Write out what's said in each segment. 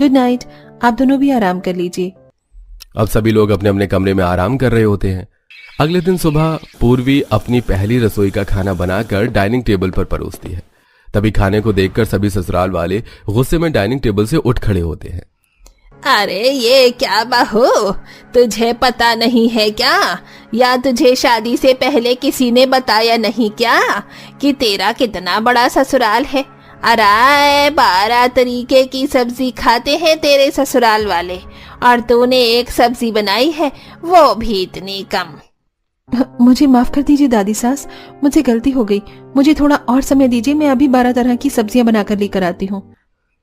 Good night. आप दोनों भी आराम कर लीजिए। अब सभी लोग अपने अपने कमरे में आराम कर रहे होते हैं। अगले दिन सुबह पूर्वी अपनी पहली रसोई का खाना बनाकर डाइनिंग टेबल पर परोसती है। तभी खाने को देखकर सभी ससुराल वाले गुस्से में डाइनिंग टेबल से उठ खड़े होते हैं। अरे ये क्या बहू, तुझे पता नहीं है क्या, या तुझे शादी से पहले किसी ने बताया नहीं क्या कि तेरा कितना बड़ा ससुराल है। अरे 12 तरीके की सब्जी खाते हैं तेरे ससुराल वाले, और तूने एक सब्जी बनाई है, वो भी इतनी कम। मुझे माफ कर दीजिए दादी सास, मुझसे गलती हो गई। मुझे थोड़ा और समय दीजिए, मैं अभी 12 तरह की सब्जियां बनाकर लेकर आती हूँ।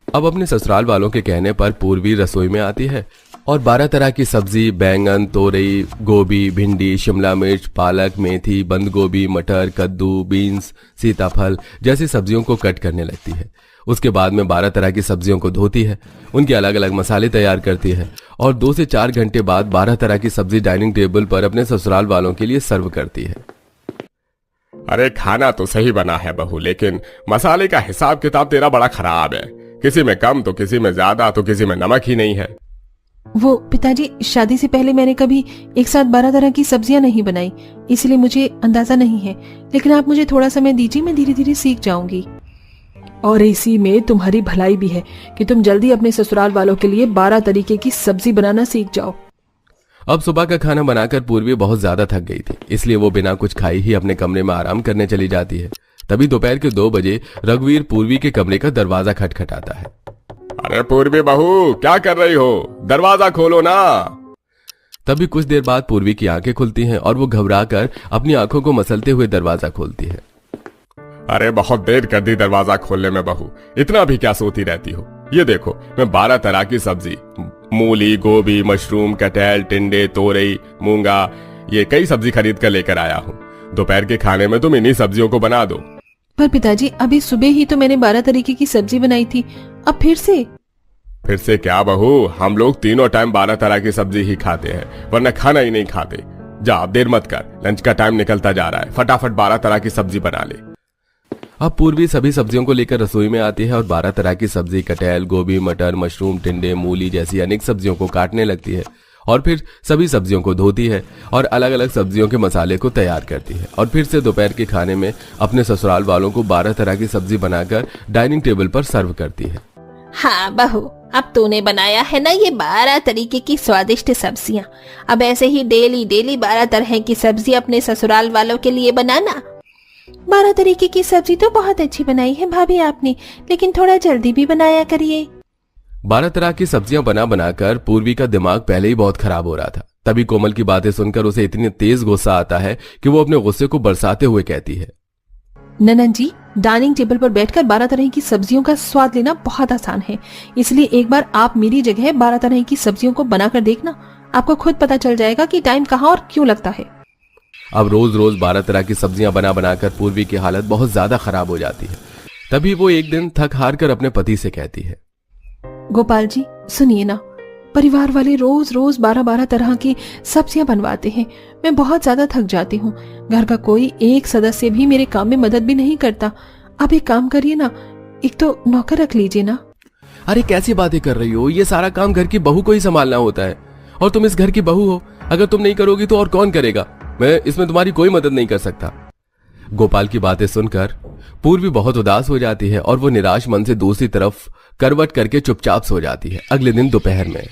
अब अपने ससुराल वालों के कहने पर पूर्वी रसोई में आती है और 12 तरह की सब्जी बैंगन, तोरई, गोभी, भिंडी, शिमला मिर्च, पालक, मेथी, बंद गोभी, मटर, कद्दू, बीन्स, सीताफल जैसी सब्जियों को कट करने लगती है। उसके बाद में 12 तरह की सब्जियों को धोती है, उनके अलग अलग मसाले तैयार करती है और 2 से 4 घंटे बाद 12 तरह की सब्जी डाइनिंग टेबल पर अपने ससुराल वालों के लिए सर्व करती है। अरे खाना तो सही बना है बहू, लेकिन मसाले का हिसाब किताब तेरा बड़ा खराब है। किसी में कम तो किसी में ज्यादा तो किसी में नमक ही नहीं है। वो पिताजी, शादी से पहले मैंने कभी एक साथ 12 तरह की सब्जियां नहीं बनाई, इसलिए मुझे अंदाजा नहीं है। लेकिन आप मुझे थोड़ा समय दीजिए, मैं धीरे धीरे सीख जाऊंगी। और इसी में तुम्हारी भलाई भी है कि तुम जल्दी अपने ससुराल वालों के लिए 12 तरीके की सब्जी बनाना सीख जाओ। अब सुबह का खाना बनाकर पूर्वी बहुत ज्यादा थक गई थी, इसलिए वो बिना कुछ खाई ही अपने कमरे में आराम करने चली जाती है। तभी दोपहर के 2 बजे रघुवीर पूर्वी के कमरे का दरवाजा खटखटाता है। अरे पूर्वी बहू, क्या कर रही हो? दरवाजा खोलो ना। तभी कुछ देर बाद पूर्वी की आंखें खुलती हैं और वो घबराकर अपनी आंखों को मसलते हुए दरवाजा खोलती है। अरे बहुत देर कर दी दरवाजा खोलने में बहू, इतना भी क्या सोती रहती हो? ये देखो, मैं 12 तरह की सब्जी, मूली, गोभी, मशरूम, कटहल, टिंडे, तोरई, मूंगा, ये कई सब्जी खरीद कर लेकर आया हूँ। दोपहर के खाने में तुम इन्हीं सब्जियों को बना दो। पर पिताजी, अभी सुबह ही तो मैंने 12 तरीके की सब्जी बनाई थी, अब फिर से क्या बहू, हम लोग तीनों टाइम 12 तरह की सब्जी ही खाते हैं, वरना खाना ही नहीं खाते। जा, अब देर मत कर, लंच का टाइम निकलता जा रहा है, फटाफट 12 तरह की सब्जी बना ले। अब पूर्वी सभी सब्जियों को लेकर रसोई में आती है और 12 तरह की सब्जी कटहल, गोभी, मटर, मशरूम, टिंडे, मूली जैसी अनेक सब्जियों को काटने लगती है और फिर सभी सब्जियों को धोती है और अलग अलग सब्जियों के मसाले को तैयार करती है और फिर से दोपहर के खाने में अपने ससुराल वालों को 12 तरह की सब्जी बनाकर डाइनिंग टेबल पर सर्व करती है। हाँ बहू, अब तूने बनाया है ना ये 12 तरीके की स्वादिष्ट सब्जियां, अब ऐसे ही डेली डेली 12 तरह की सब्जी अपने ससुराल वालों के लिए बनाना। 12 तरीके की सब्जी तो बहुत अच्छी बनाई है भाभी आपने, लेकिन थोड़ा जल्दी भी बनाया करिए। 12 तरह की सब्जियां बना बनाकर पूर्वी का दिमाग पहले ही बहुत खराब हो रहा था। तभी कोमल की बातें सुनकर उसे इतनी तेज गुस्सा आता है कि वो अपने गुस्से को बरसाते हुए कहती है, ननन जी, डाइनिंग टेबल पर बैठकर 12 तरह की सब्जियों का स्वाद लेना बहुत आसान है, इसलिए एक बार आप मेरी जगह 12 तरह की सब्जियों को बनाकर देखना, आपको खुद पता चल जाएगा कि टाइम कहाँ और क्यों लगता है। अब रोज रोज 12 तरह की सब्जियां बना बनाकर पूर्वी की हालत बहुत ज्यादा खराब हो जाती है। तभी वो एक दिन थक हार कर अपने पति से कहती है, गोपाल जी सुनिए ना, परिवार वाले रोज रोज 12 तरह की सब्जियां बनवाते हैं, मैं बहुत ज्यादा थक जाती हूँ। घर का कोई एक सदस्य भी मेरे काम में मदद भी नहीं करता। आप एक काम करिए ना, एक तो नौकर रख लीजिए ना। अरे कैसी बातें कर रही हो, ये सारा काम घर की बहू को ही संभालना होता है और तुम इस घर की बहू हो, अगर तुम नहीं करोगी तो और कौन करेगा? मैं इसमें तुम्हारी कोई मदद नहीं कर सकता। गोपाल की बातें सुनकर पूर्वी बहुत उदास हो जाती है और वो निराश मन से दूसरी तरफ करवट करके चुपचाप सो जाती है। अगले दिन दोपहर में,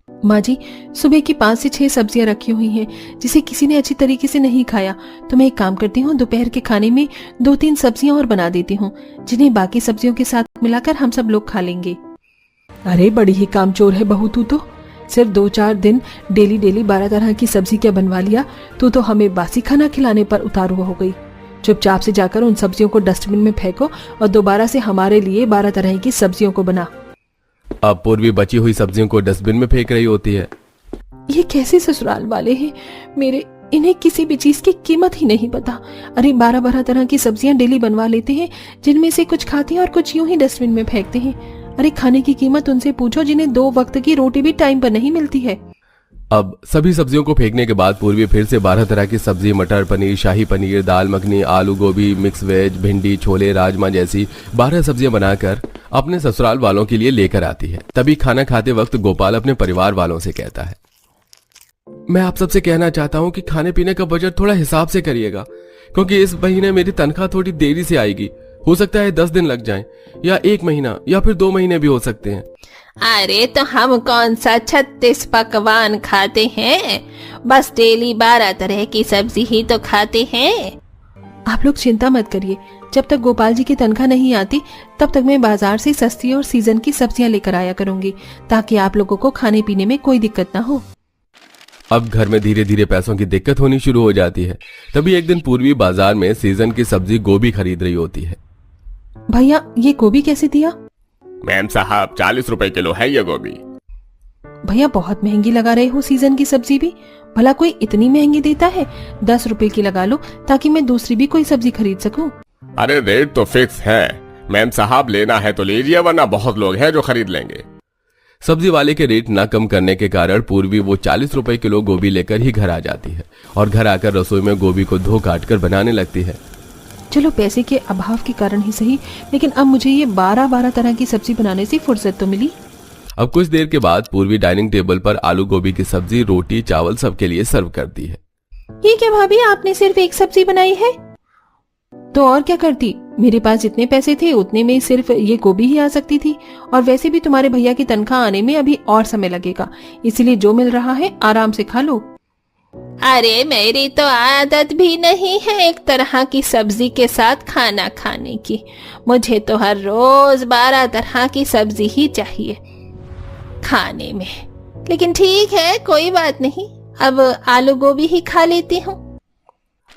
माँ जी, सुबह की 5 से 6 सब्जियां रखी हुई हैं, जिसे किसी ने अच्छी तरीके से नहीं खाया, तो मैं एक काम करती हूँ, दोपहर के खाने में 2-3 सब्जियां और बना देती हूँ, जिन्हें बाकी सब्जियों के साथ मिलाकर हम सब लोग खा लेंगे। अरे बड़ी ही कामचोर है बहू तू तो, सिर्फ 2-4 दिन डेली डेली 12 तरह की सब्जी क्या बनवा लिया, तू तो हमें बासी खाना खिलाने पर उतारू हो गई। चुपचाप से जाकर उन सब्जियों को डस्टबिन में फेंको और दोबारा से हमारे लिए 12 तरह की सब्जियों को बना। अब पूर्वी बची हुई सब्जियों को डस्टबिन में फेंक रही होती है। ये कैसे ससुराल वाले हैं मेरे, इन्हें किसी भी चीज की कीमत ही नहीं पता। अरे 12 तरह की सब्जियां डेली बनवा लेते हैं, जिनमें से कुछ खाते हैं और कुछ यूं ही डस्टबिन में फेंकते हैं। अरे खाने की कीमत उनसे पूछो जिन्हें 2 वक्त की रोटी भी टाइम पर नहीं मिलती है। अब सभी सब्जियों को फेंकने के बाद पूर्वी फिर से 12 तरह की सब्जी, मटर पनीर, शाही पनीर, दाल मखनी, आलू गोभी, मिक्स वेज, भिंडी, छोले, राजमा जैसी 12 सब्जियां बनाकर अपने ससुराल वालों के लिए लेकर आती है। तभी खाना खाते वक्त गोपाल अपने परिवार वालों से कहता है, मैं आप सबसे कहना चाहता हूं कि खाने पीने का बजट थोड़ा हिसाब से करिएगा, क्योंकि इस महीने मेरी तनख्वाह थोड़ी देरी से आएगी। हो सकता है 10 दिन लग जाएं, या 1 महीना, या फिर 2 महीने भी हो सकते हैं। अरे तो हम कौन सा 36 पकवान खाते हैं, बस डेली 12 तरह की सब्जी ही तो खाते हैं। आप लोग चिंता मत करिए, जब तक गोपाल जी की तनख्वाह नहीं आती तब तक मैं बाजार से सस्ती और सीजन की सब्जियां लेकर आया करूंगी, ताकि आप लोगों को खाने पीने में कोई दिक्कत ना हो। अब घर में धीरे धीरे पैसों की दिक्कत होनी शुरू हो जाती है। तभी एक दिन पूर्वी बाजार में सीजन की सब्जी गोभी खरीद रही होती है। भैया, ये गोभी कैसे दिया? मैम साहब 40 रुपए किलो है ये गोभी। भैया, बहुत महंगी लगा रहे हो सीजन की सब्जी भी। भला कोई इतनी महंगी देता है? 10 रुपए की लगा लो, ताकि मैं दूसरी भी कोई सब्जी खरीद सकूं। अरे रेट तो फिक्स है मैम साहब, लेना है तो लीजिए, वरना बहुत लोग हैं जो खरीद लेंगे। सब्जी वाले के रेट न कम करने के कारण पूर्वी वो 40 रुपए किलो गोभी लेकर ही घर आ जाती है और घर आकर रसोई में गोभी को धो काट कर बनाने लगती है। चलो, पैसे के अभाव के कारण ही सही, लेकिन अब मुझे ये 12 तरह की सब्जी बनाने से फुर्सत तो मिली। अब कुछ देर के बाद पूर्वी डाइनिंग टेबल पर आलू गोभी की सब्जी, रोटी, चावल सबके लिए सर्व करती है। ये क्या भाभी, आपने सिर्फ एक सब्जी बनाई है? तो और क्या करती, मेरे पास जितने पैसे थे उतने में सिर्फ ये गोभी ही आ सकती थी, और वैसे भी तुम्हारे भैया की तनख्वाह आने में अभी और समय लगेगा, इसलिए जो मिल रहा है आराम से खा लो। अरे मेरी तो आदत भी नहीं है एक तरह की सब्जी के साथ खाना खाने की, मुझे तो हर रोज 12 तरह की सब्जी ही चाहिए खाने में। लेकिन ठीक है, कोई बात नहीं, अब आलू गोभी ही खा लेती हूँ।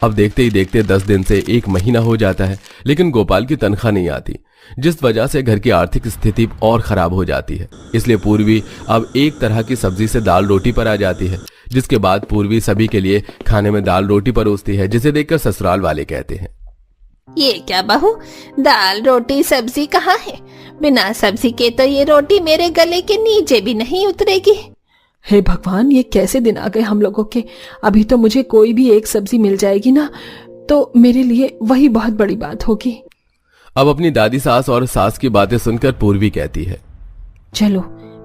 अब देखते ही देखते 10 दिन से 1 महीना हो जाता है, लेकिन गोपाल की तनख्वाह नहीं आती, जिस वजह से घर की आर्थिक स्थिति और खराब हो जाती है। इसलिए पूर्वी अब एक तरह की सब्जी से दाल रोटी पर आ जाती है, जिसके बाद पूर्वी सभी के लिए खाने में दाल रोटी परोसती है, जिसे देखकर ससुराल वाले कहते हैं, ये क्या बहू, दाल रोटी सब्जी कहाँ है? बिना सब्जी के तो ये रोटी मेरे गले के नीचे भी नहीं उतरेगी। हे भगवान, ये कैसे दिन आ गए हम लोगों के। अभी तो मुझे कोई भी एक सब्जी मिल जाएगी ना, तो मेरे लिए वही बहुत बड़ी बात होगी। अब अपनी दादी सास और सास की बातें सुनकर पूर्वी कहती है, चलो,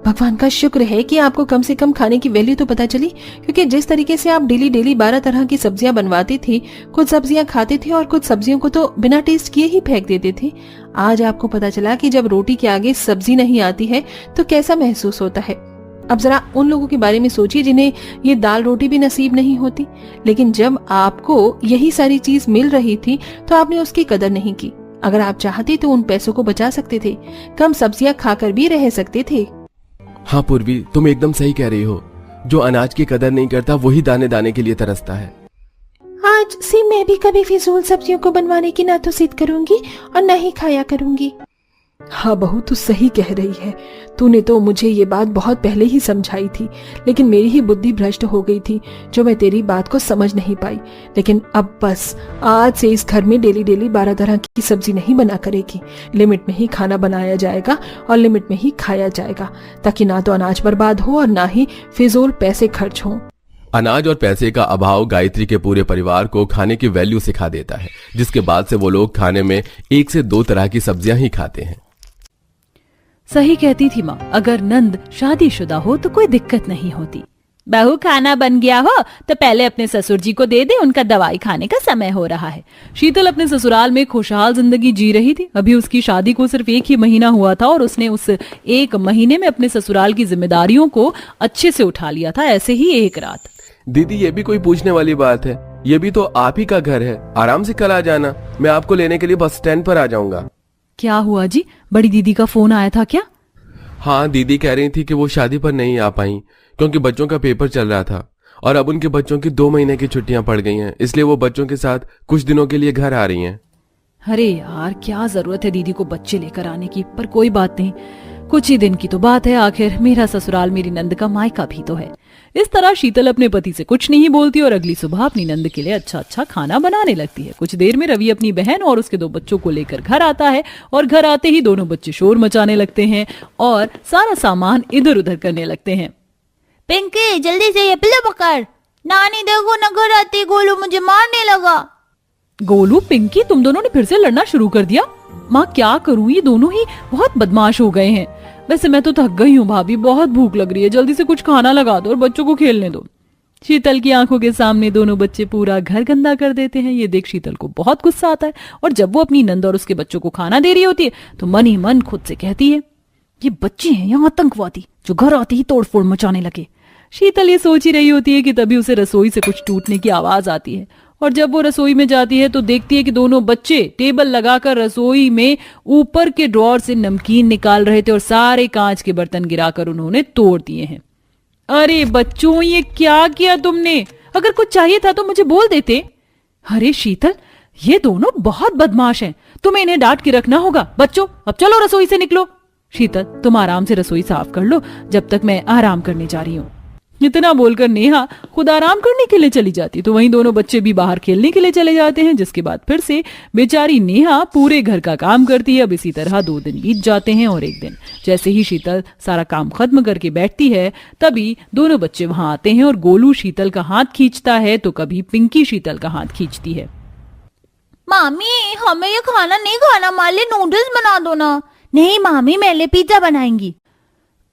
भगवान का शुक्र है कि आपको कम से कम खाने की वैल्यू तो पता चली, क्योंकि जिस तरीके से आप डेली 12 तरह की सब्जियां बनवाती थी, कुछ सब्जियां खाते थे और कुछ सब्जियों को तो बिना टेस्ट किए ही फेंक देते थे। आज आपको पता चला कि जब रोटी के आगे सब्जी नहीं आती है तो कैसा महसूस होता है। अब जरा उन लोगों के बारे में सोचिए जिन्हें ये दाल रोटी भी नसीब नहीं होती, लेकिन जब आपको यही सारी चीज मिल रही थी तो आपने उसकी कदर नहीं की। अगर आप चाहते तो उन पैसों को बचा सकते थे, कम सब्जियां खाकर भी रह सकते थे। हाँ पूर्वी, तुम एकदम सही कह रही हो। जो अनाज की कदर नहीं करता वही दाने दाने के लिए तरसता है। आज से मैं भी कभी फिजूल सब्जियों को बनवाने की ना तो जिद करूंगी और न ही खाया करूंगी। हाँ बहू, तू सही कह रही है। तूने तो मुझे ये बात बहुत पहले ही समझाई थी, लेकिन मेरी ही बुद्धि भ्रष्ट हो गई थी, जो मैं तेरी बात को समझ नहीं पाई। लेकिन अब बस आज से इस घर में डेली 12 तरह की सब्जी नहीं बना करेगी। लिमिट में ही खाना बनाया जाएगा और लिमिट में ही खाया जाएगा, ताकि ना तो अनाज बर्बाद हो और ना ही फिजूल पैसे खर्च हो। अनाज और पैसे का अभाव गायत्री के पूरे परिवार को खाने की वैल्यू सिखा देता है, जिसके बाद से वो लोग खाने में 1 से 2 तरह की सब्जियां ही खाते हैं। सही कहती थी माँ, अगर नंद शादीशुदा हो तो कोई दिक्कत नहीं होती। बहू, खाना बन गया हो तो पहले अपने ससुर जी को दे दे, उनका दवाई खाने का समय हो रहा है। शीतल अपने ससुराल में खुशहाल जिंदगी जी रही थी। अभी उसकी शादी को सिर्फ 1 ही महीना हुआ था और उसने उस 1 महीने में अपने ससुराल की जिम्मेदारियों को अच्छे से उठा लिया था। ऐसे ही एक रात, दीदी ये भी कोई पूछने वाली बात है? ये भी तो आप ही का घर है, आराम से कल आ जाना, मैं आपको लेने के लिए बस स्टैंड पर आ जाऊंगा। क्या हुआ जी, बड़ी दीदी का फोन आया था क्या? हाँ, दीदी कह रही थी कि वो शादी पर नहीं आ पाई क्योंकि बच्चों का पेपर चल रहा था और अब उनके बच्चों की 2 महीने की छुट्टियां पड़ गई हैं, इसलिए वो बच्चों के साथ कुछ दिनों के लिए घर आ रही हैं। अरे यार, क्या जरूरत है दीदी को बच्चे लेकर आने की, पर कोई बात नहीं, कुछ ही दिन की तो बात है। आखिर मेरा ससुराल मेरी नंद का मायका भी तो है। इस तरह शीतल अपने पति से कुछ नहीं बोलती और अगली सुबह अपनी नंद के लिए अच्छा खाना बनाने लगती है। कुछ देर में रवि अपनी बहन और उसके 2 बच्चों को लेकर घर आता है और घर आते ही दोनों बच्चे शोर मचाने लगते हैं और सारा सामान इधर उधर करने लगते हैं। पिंकी जल्दी से ये पिल्लो पकड़। नानी देखो न, घर आती गोलू मुझे मारने लगा। गोलू पिंकी तुम दोनों ने फिर से लड़ना शुरू कर दिया। माँ क्या करूं, ये दोनों ही बहुत बदमाश हो गए हैं। वैसे मैं तो थक गई हूँ भाभी, बहुत भूख लग रही है, जल्दी से कुछ खाना लगा दो और बच्चों को खेलने दो। शीतल की आंखों के सामने दोनों बच्चे पूरा घर गंदा कर देते हैं। ये देख शीतल को बहुत गुस्सा आता है और जब वो अपनी नंद और उसके बच्चों को खाना दे रही होती है तो मन ही मन खुद से कहती है, ये बच्चे हैं यहाँ आतंकवादी जो घर आते ही तोड़फोड़ मचाने लगे। शीतल ये सोच ही रही होती है कि तभी उसे रसोई से कुछ टूटने की आवाज आती है और जब वो रसोई में जाती है तो देखती है कि दोनों बच्चे टेबल लगाकर रसोई में ऊपर के ड्रॉर से नमकीन निकाल रहे थे और सारे कांच के बर्तन गिराकर उन्होंने तोड़ दिए हैं। अरे बच्चों, ये क्या किया तुमने? अगर कुछ चाहिए था तो मुझे बोल देते। अरे शीतल, ये दोनों बहुत बदमाश हैं, तुम्हें इन्हें डांट के रखना होगा। बच्चों अब चलो रसोई से निकलो। शीतल तुम आराम से रसोई साफ कर लो जब तक मैं आराम करने जा रही हूँ। इतना बोलकर नेहा खुद आराम करने के लिए चली जाती तो वहीं दोनों बच्चे भी बाहर खेलने के लिए चले जाते हैं। जिसके बाद फिर से बेचारी नेहा पूरे घर का काम करती है। अब इसी तरह 2 दिन बीत जाते हैं और एक दिन जैसे ही शीतल सारा काम खत्म करके बैठती है तभी दोनों बच्चे वहां आते हैं और गोलू शीतल का हाथ खींचता है तो कभी पिंकी शीतल का हाथ खींचती है। मामी हमें ये खाना नहीं खाना, हमारे लिए नूडल्स बना दो ना। नहीं मामी, मेरे लिए पिज्जा बनाएंगी।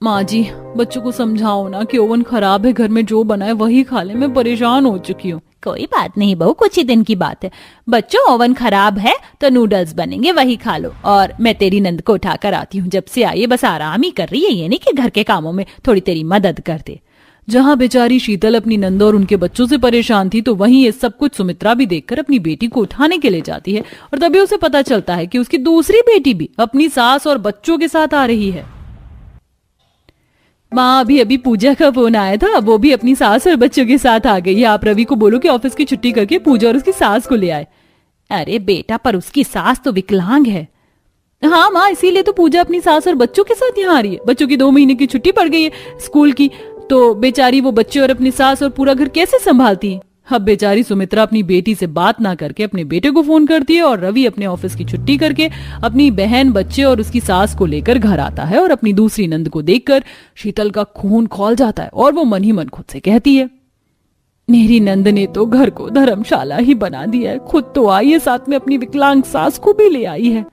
माँ जी बच्चों को समझाओ ना कि ओवन खराब है, घर में जो बना है वही खा ले, मैं परेशान हो चुकी हूँ। कोई बात नहीं बहू, कुछ ही दिन की बात है। बच्चों ओवन खराब है तो नूडल्स बनेंगे, वही खा लो। और मैं तेरी नंद को उठाकर आती हूँ, जब से आई है बस आराम ही कर रही है, ये नहीं कि घर के कामों में थोड़ी तेरी मदद कर दे। जहाँ बेचारी शीतल अपनी नंद और उनके बच्चों से परेशान थी तो वहीं ये सब कुछ सुमित्रा भी देखकर अपनी बेटी को उठाने के लिए जाती है और तभी उसे पता चलता है कि उसकी दूसरी बेटी भी अपनी सास और बच्चों के साथ आ रही है। माँ अभी पूजा का फोन आया था, वो भी अपनी सास और बच्चों के साथ आ गई है। आप रवि को बोलो कि ऑफिस की छुट्टी करके पूजा और उसकी सास को ले आए। अरे बेटा, पर उसकी सास तो विकलांग है। हाँ माँ, इसीलिए तो पूजा अपनी सास और बच्चों के साथ यहाँ आ रही है। बच्चों की 2 महीने की छुट्टी पड़ गई है स्कूल की, तो बेचारी वो बच्चे और अपनी सास और पूरा घर कैसे संभालती है। अब बेचारी सुमित्रा अपनी बेटी से बात ना करके अपने बेटे को फोन करती है और रवि अपने ऑफिस की छुट्टी करके अपनी बहन, बच्चे और उसकी सास को लेकर घर आता है और अपनी दूसरी नंद को देखकर शीतल का खून खौल जाता है और वो मन ही मन खुद से कहती है, मेरी नंद ने तो घर को धर्मशाला ही बना दिया है, खुद तो आई है, साथ में अपनी विकलांग सास को भी ले आई है।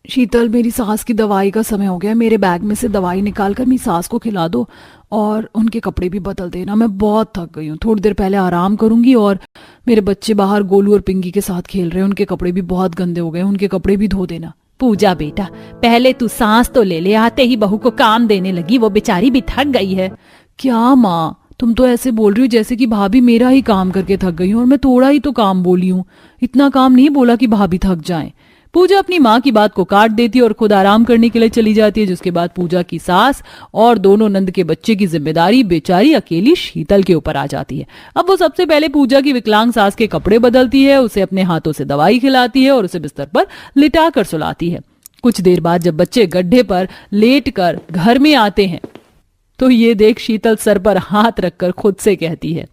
शीतल, मेरी सास की दवाई का समय हो गया, मेरे बैग में से दवाई निकाल कर मेरी सास को खिला दो और उनके कपड़े भी बदल देना, मैं बहुत थक गई हूँ। थोड़ी देर पहले आराम करूंगी। और मेरे बच्चे बाहर गोलू और पिंकी के साथ खेल रहे हैं, उनके कपड़े भी बहुत गंदे हो गए, उनके कपड़े भी धो देना। पूजा बेटा, पहले तू सांस तो ले, आते ही बहू को काम देने लगी, वो बेचारी भी थक गई है। क्या माँ, तुम तो ऐसे बोल रही हो जैसे कि भाभी मेरा ही काम करके थक गई हूँ, और मैं थोड़ा ही तो काम बोली हूँ, इतना काम नहीं बोला कि भाभी थक जाए। पूजा अपनी माँ की बात को काट देती है और खुद आराम करने के लिए चली जाती है। जिसके बाद पूजा की सास और दोनों नंद के बच्चे की जिम्मेदारी बेचारी अकेली शीतल के ऊपर आ जाती है। अब वो सबसे पहले पूजा की विकलांग सास के कपड़े बदलती है, उसे अपने हाथों से दवाई खिलाती है और उसे बिस्तर पर लिटा कर सुलाती है। कुछ देर बाद जब बच्चे गड्ढे पर लेट कर घर में आते हैं तो ये देख शीतल सर पर हाथ रखकर खुद से कहती है,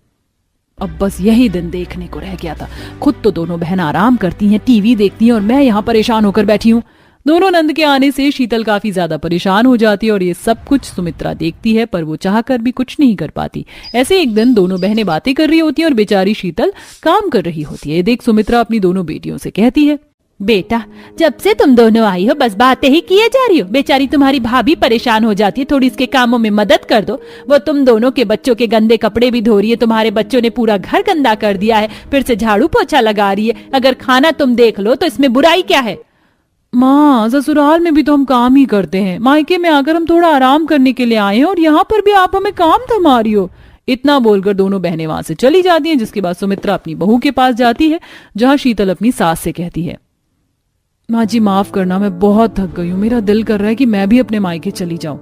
अब बस यही दिन देखने को रह गया था। खुद तो दोनों बहन आराम करती हैं, टीवी देखती हैं और मैं यहाँ परेशान होकर बैठी हूँ। दोनों नंद के आने से शीतल काफी ज्यादा परेशान हो जाती है और ये सब कुछ सुमित्रा देखती है, पर वो चाहकर भी कुछ नहीं कर पाती। ऐसे एक दिन दोनों बहनें बातें कर रही होती हैं और बेचारी शीतल काम कर रही होती है। देख सुमित्रा अपनी दोनों बेटियों से कहती है, बेटा जब से तुम दोनों आई हो बस बातें ही किए जा रही हो। बेचारी तुम्हारी भाभी परेशान हो जाती है, थोड़ी इसके कामों में मदद कर दो। वो तुम दोनों के बच्चों के गंदे कपड़े भी धो रही है, तुम्हारे बच्चों ने पूरा घर गंदा कर दिया है, फिर से झाड़ू पोछा लगा रही है। अगर खाना तुम देख लो तो इसमें बुराई क्या है? माँ, ससुराल में भी तो हम काम ही करते हैं, मायके में आकर हम थोड़ा आराम करने के लिए आए हैं और यहाँ पर भी आप हमें काम थमा रही हो। इतना बोलकर दोनों बहनें वहां से चली जाती हैं। जिसके बाद सुमित्रा अपनी बहू के पास जाती है, जहाँ शीतल अपनी सास से कहती है, माँ जी माफ करना, मैं बहुत थक गई हूँ, मेरा दिल कर रहा है कि मैं भी अपने मायके चली जाऊं।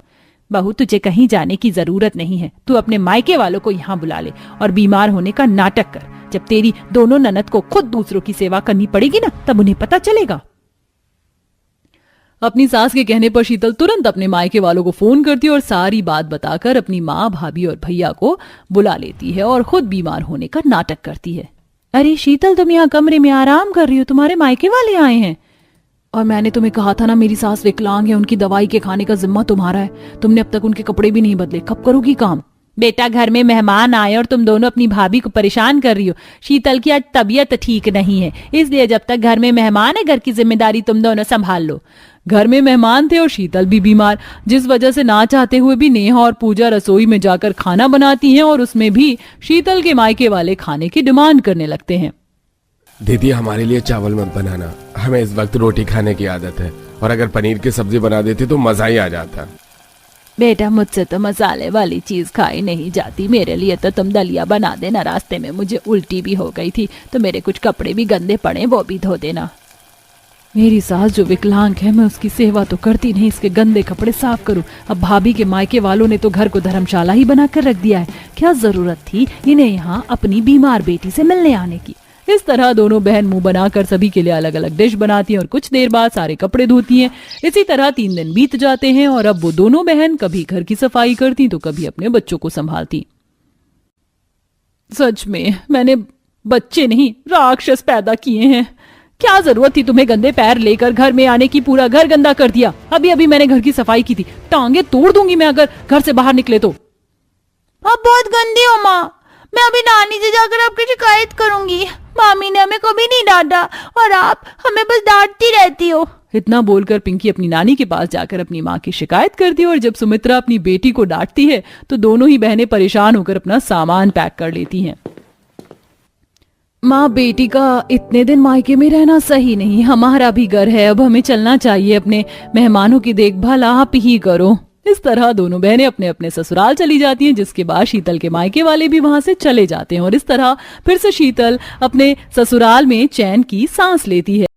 बहू तुझे कहीं जाने की जरूरत नहीं है, तू अपने मायके वालों को यहाँ बुला ले और बीमार होने का नाटक कर। जब तेरी दोनों ननद को खुद दूसरों की सेवा करनी पड़ेगी ना, तब उन्हें पता चलेगा। अपनी सास के कहने पर शीतल तुरंत अपने मायके वालों को फोन करती है और सारी बात बताकर अपनी माँ, भाभी और भैया को बुला लेती है और खुद बीमार होने का नाटक करती है। अरे शीतल, तुम यहाँ कमरे में आराम कर रही हो, तुम्हारे मायके वाले आए हैं। और मैंने तुम्हें कहा था ना, मेरी सास विकलांग है, उनकी दवाई के खाने का जिम्मा तुम्हारा है। तुमने अब तक उनके कपड़े भी नहीं बदले, कब करोगी काम? बेटा, घर में मेहमान आए और तुम दोनों अपनी भाभी को परेशान कर रही हो। शीतल की आज तबीयत ठीक नहीं है, इसलिए जब तक घर में मेहमान है घर की जिम्मेदारी तुम दोनों संभाल लो। घर में मेहमान थे और शीतल भी बीमार, जिस वजह से ना चाहते हुए भी नेहा और पूजा रसोई में जाकर खाना बनाती हैं और उसमें भी शीतल के मायके वाले खाने की डिमांड करने लगते हैं। दीदी, हमारे लिए चावल मत बनाना, हमें इस वक्त रोटी खाने की आदत है, और अगर पनीर की सब्जी बना देती तो मजा ही आ जाता। बेटा, मुझसे तो मसाले वाली चीज खाई नहीं जाती। मेरे लिए तो तुम दलिया बना देना। रास्ते में मुझे उल्टी भी हो गई थी, तो मेरे कुछ कपड़े भी गंदे पड़े, वो भी धो देना। मेरी सास जो विकलांग है, मैं उसकी सेवा तो करती नहीं, इसके गंदे कपड़े साफ करूं। अब भाभी के मायके वालों ने तो घर को धर्मशाला ही बनाकर रख दिया है। क्या जरूरत थी इन्हें यहाँ अपनी बीमार बेटी से मिलने आने की। इस तरह दोनों बहन मुंह बनाकर सभी के लिए अलग अलग डिश बनाती हैं और कुछ देर बाद सारे कपड़े धोती हैं। इसी तरह 3 दिन बीत जाते हैं और अब वो दोनों बहन कभी घर की सफाई करती तो कभी अपने बच्चों को संभालती। सच में मैंने बच्चे नहीं, राक्षस पैदा किए हैं। क्या जरूरत थी तुम्हें गंदे पैर लेकर घर में आने की? पूरा घर गंदा कर दिया। अभी अभी मैंने घर की सफाई की थी, टांगे तोड़ दूंगी मैं अगर घर से बाहर निकले तो। आप बहुत गंदी हो माँ, मैं अभी नानी से जाकर आपकी शिकायत करूंगी। मामी ने हमें कभी नहीं डांटा और आप हमें बस डांटती रहती हो। इतना बोलकर पिंकी अपनी नानी के पास जाकर अपनी माँ की शिकायत करती है और जब सुमित्रा अपनी बेटी को डांटती है तो दोनों ही बहनें परेशान होकर अपना सामान पैक कर लेती हैं। माँ, बेटी का इतने दिन मायके में रहना सही नहीं, हमारा भी घर है, अब हमें चलना चाहिए। अपने मेहमानों की देखभाल आप ही करो। इस तरह दोनों बहनें अपने अपने ससुराल चली जाती हैं, जिसके बाद शीतल के मायके वाले भी वहां से चले जाते हैं और इस तरह फिर से शीतल अपने ससुराल में चैन की सांस लेती है।